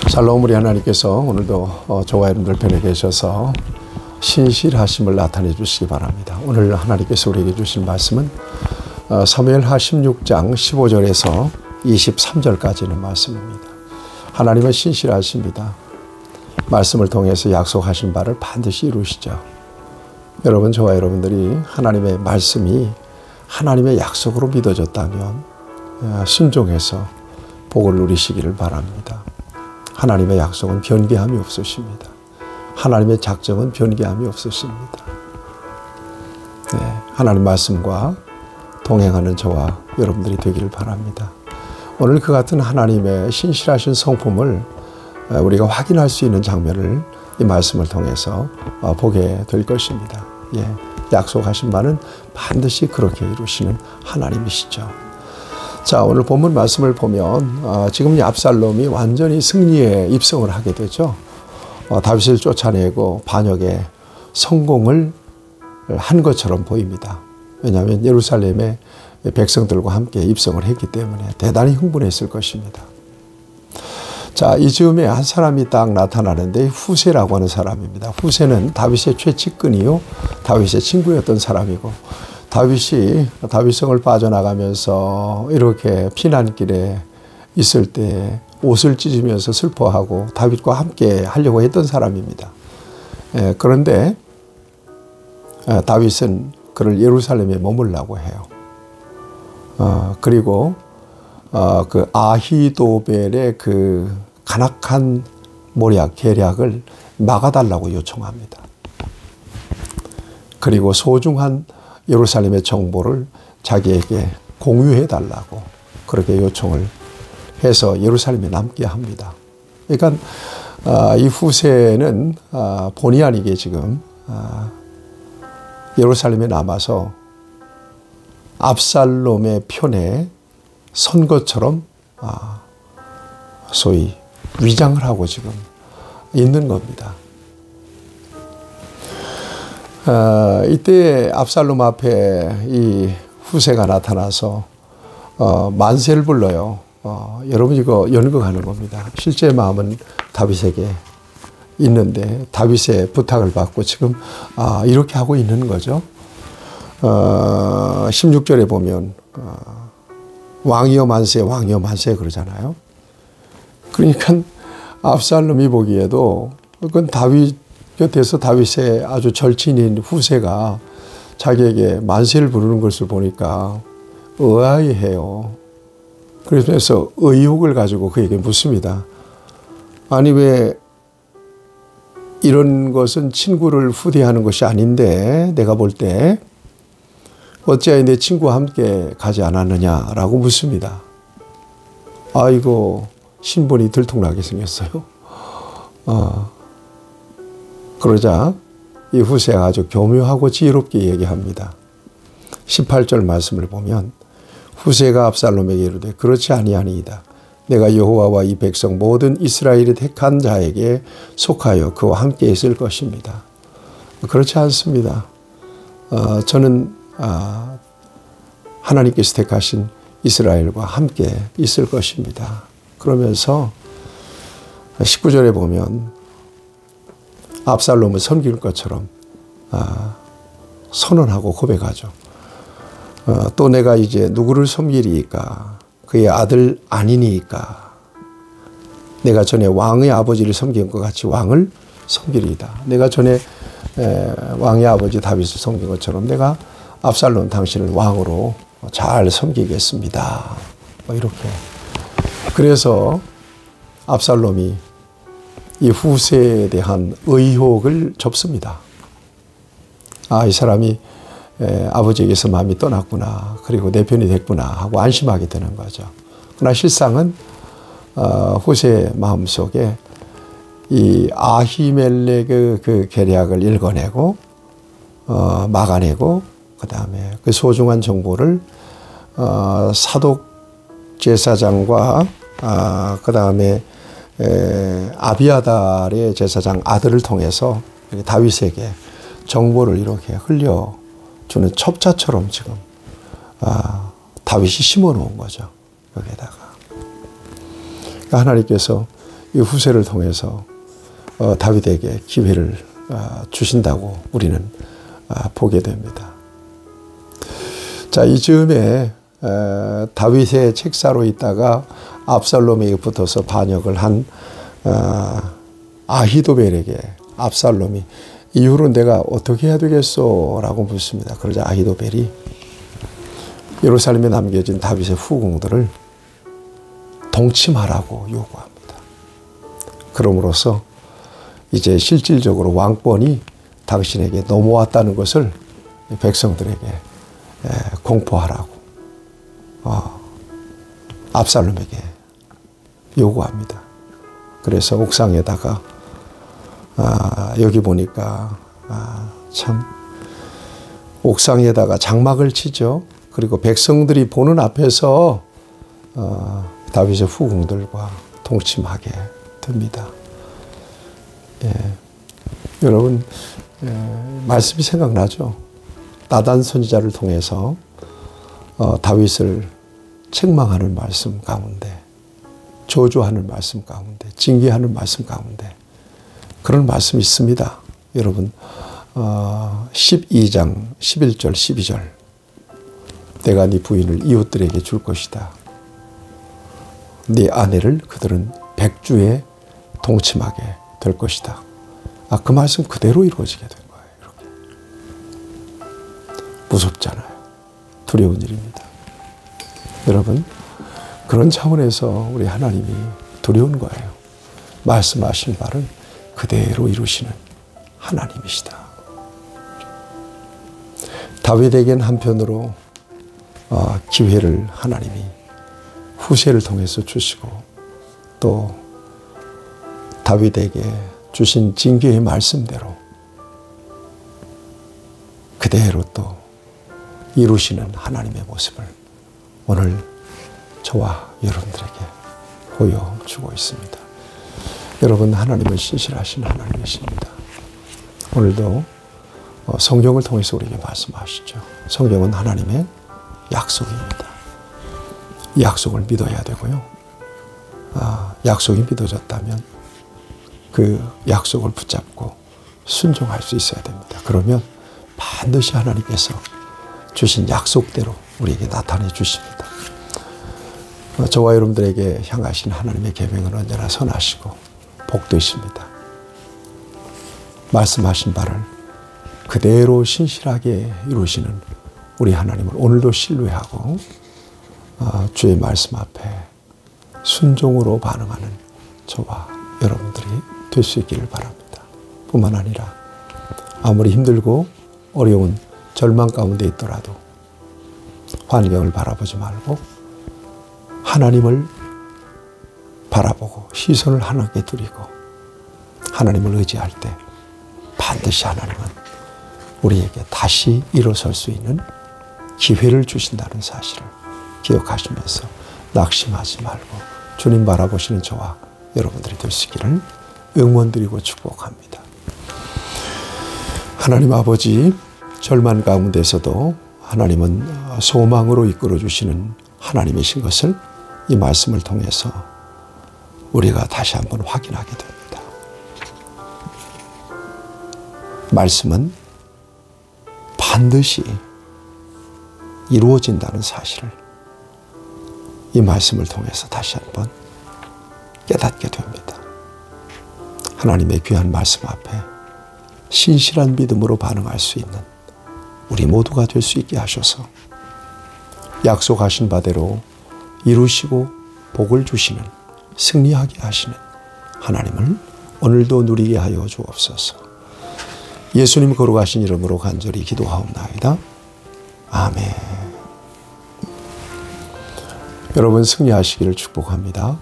샬롬, 우리 하나님께서 오늘도 저와 여러분들 편에 계셔서 신실하심을 나타내 주시기 바랍니다. 오늘 하나님께서 우리에게 주신 말씀은 사무엘하 16장 15절에서 23절까지 있는 말씀입니다. 하나님은 신실하십니다. 말씀을 통해서 약속하신 바를 반드시 이루시죠. 여러분, 저와 여러분들이 하나님의 말씀이 하나님의 약속으로 믿어졌다면 순종해서 복을 누리시기를 바랍니다. 하나님의 약속은 변개함이 없으십니다. 하나님의 작정은 변개함이 없으십니다. 하나님 말씀과 동행하는 저와 여러분들이 되기를 바랍니다. 오늘 그 같은 하나님의 신실하신 성품을 우리가 확인할 수 있는 장면을 이 말씀을 통해서 보게 될 것입니다. 약속하신 바는 반드시 그렇게 이루시는 하나님이시죠. 자, 오늘 본문 말씀을 보면 지금 압살롬이 완전히 승리에 입성을 하게 되죠. 다윗을 쫓아내고 반역에 성공을 한 것처럼 보입니다. 왜냐하면 예루살렘의 백성들과 함께 입성을 했기 때문에 대단히 흥분했을 것입니다. 자, 이 즈음에 한 사람이 딱 나타나는데 후세라고 하는 사람입니다. 후세는 다윗의 최측근이요, 다윗의 친구였던 사람이고, 다윗이 다윗성을 빠져나가면서 이렇게 피난길에 있을 때 옷을 찢으면서 슬퍼하고 다윗과 함께 하려고 했던 사람입니다. 그런데 다윗은 그를 예루살렘에 머물라고 해요. 그리고 그 아히도벨의 그 간악한 모략, 계략을 막아달라고 요청합니다. 그리고 소중한 예루살렘의 정보를 자기에게 공유해달라고 그렇게 요청을 해서 예루살렘에 남게 합니다. 그러니까 이 후세는 본의 아니게 지금 예루살렘에 남아서 압살롬의 편에 선 것처럼 소위 위장을 하고 지금 있는 겁니다. 이때 압살롬 앞에 이 후세가 나타나서 만세를 불러요. 여러분, 이거 연극하는 겁니다. 실제 마음은 다윗에게 있는데 다윗의 부탁을 받고 지금 이렇게 하고 있는 거죠. 16절에 보면 왕이여 만세, 왕이여 만세 그러잖아요. 그러니까 압살롬이 보기에도 그건 다윗 곁에서 다윗의 아주 절친인 후세가 자기에게 만세를 부르는 것을 보니까 의아해해요. 그래서 의혹을 가지고 그에게 묻습니다. 아니, 왜 이런 것은 친구를 후대하는 것이 아닌데 내가 볼 때 어찌하여 내 친구와 함께 가지 않았느냐라고 묻습니다. 아이고, 신분이 들통나게 생겼어요. 그러자 이 후세가 아주 교묘하고 지혜롭게 얘기합니다. 18절 말씀을 보면 후세가 압살롬에게 이르되 그렇지 아니하니이다. 내가 여호와와 이 백성 모든 이스라엘이 택한 자에게 속하여 그와 함께 있을 것입니다. 그렇지 않습니다. 저는 하나님께서 택하신 이스라엘과 함께 있을 것입니다. 그러면서 19절에 보면 압살롬을 섬길 것처럼 선언하고 고백하죠. 또 내가 이제 누구를 섬기리이까? 그의 아들 아니니까? 내가 전에 왕의 아버지를 섬긴 것 같이 왕을 섬기리이다. 내가 전에 왕의 아버지 다윗을 섬긴 것처럼 내가 압살롬 당신을 왕으로 잘 섬기겠습니다. 이렇게. 그래서 압살롬이 이 후세에 대한 의혹을 접습니다. 이 사람이 아버지에게서 마음이 떠났구나, 그리고 내 편이 됐구나 하고 안심하게 되는 거죠. 그러나 실상은 후세의 마음속에 이 아히멜렉의 그 계략을 읽어내고 막아내고 그 다음에 그 소중한 정보를 사독 제사장과 그 다음에 아비아달의 제사장 아들을 통해서 다윗에게 정보를 이렇게 흘려주는 첩자처럼 지금 다윗이 심어놓은 거죠. 여기에다가. 하나님께서 이 후세를 통해서 다윗에게 기회를 주신다고 우리는 보게 됩니다. 자, 이 즈음에 다윗의 책사로 있다가 압살롬에게 붙어서 반역을 한 아히도벨에게 압살롬이 이후로 내가 어떻게 해야 되겠소? 라고 묻습니다. 그러자 아히도벨이 예루살렘에 남겨진 다윗의 후궁들을 동침하라고 요구합니다. 그럼으로써 이제 실질적으로 왕권이 당신에게 넘어왔다는 것을 백성들에게 공포하라고 압살롬에게 요구합니다. 그래서 옥상에다가 여기 보니까 참 옥상에다가 장막을 치죠. 그리고 백성들이 보는 앞에서 다윗의 후궁들과 동침하게 됩니다. 여러분 말씀이 생각나죠? 나단 선지자를 통해서 다윗을 책망하는 말씀 가운데, 저주하는 말씀 가운데, 징계하는 말씀 가운데 그런 말씀이 있습니다. 여러분 12장 11절 12절 내가 네 부인을 이웃들에게 줄 것이다. 네 아내를 그들은 백주에 동침하게 될 것이다. 그 말씀 그대로 이루어지게 된 거예요. 이렇게. 무섭잖아요. 두려운 일입니다. 여러분 그런 차원에서 우리 하나님이 두려운 거예요. 말씀하신 바를 그대로 이루시는 하나님이시다. 다윗에겐 한편으로 기회를 하나님이 후세를 통해서 주시고 또 다윗에게 주신 징계의 말씀대로 그대로 또 이루시는 하나님의 모습을 오늘 저와 여러분들에게 보여주고 있습니다. 여러분 하나님은 신실하신 하나님이십니다. 오늘도 성경을 통해서 우리에게 말씀하시죠. 성경은 하나님의 약속입니다. 이 약속을 믿어야 되고요. 약속이 믿어졌다면 그 약속을 붙잡고 순종할 수 있어야 됩니다. 그러면 반드시 하나님께서 주신 약속대로 우리에게 나타내 주십니다. 저와 여러분들에게 향하신 하나님의 계명은 언제나 선하시고 복되십니다. 말씀하신 바를 그대로 신실하게 이루시는 우리 하나님을 오늘도 신뢰하고 주의 말씀 앞에 순종으로 반응하는 저와 여러분들이 될 수 있기를 바랍니다. 뿐만 아니라 아무리 힘들고 어려운 절망 가운데 있더라도 환경을 바라보지 말고 하나님을 바라보고 시선을 하나님께 드리고 하나님을 의지할 때 반드시 하나님은 우리에게 다시 일어설 수 있는 기회를 주신다는 사실을 기억하시면서 낙심하지 말고 주님 바라보시는 저와 여러분들이 될 수 있기를 응원드리고 축복합니다. 하나님 아버지, 절망 가운데서도 하나님은 소망으로 이끌어주시는 하나님이신 것을 이 말씀을 통해서 우리가 다시 한번 확인하게 됩니다. 말씀은 반드시 이루어진다는 사실을 이 말씀을 통해서 다시 한번 깨닫게 됩니다. 하나님의 귀한 말씀 앞에 신실한 믿음으로 반응할 수 있는 우리 모두가 될 수 있게 하셔서 약속하신 바대로 이루시고 복을 주시는 승리하게 하시는 하나님을 오늘도 누리게 하여 주옵소서. 예수님 거룩하신 이름으로 간절히 기도하옵나이다. 아멘. 여러분 승리하시기를 축복합니다.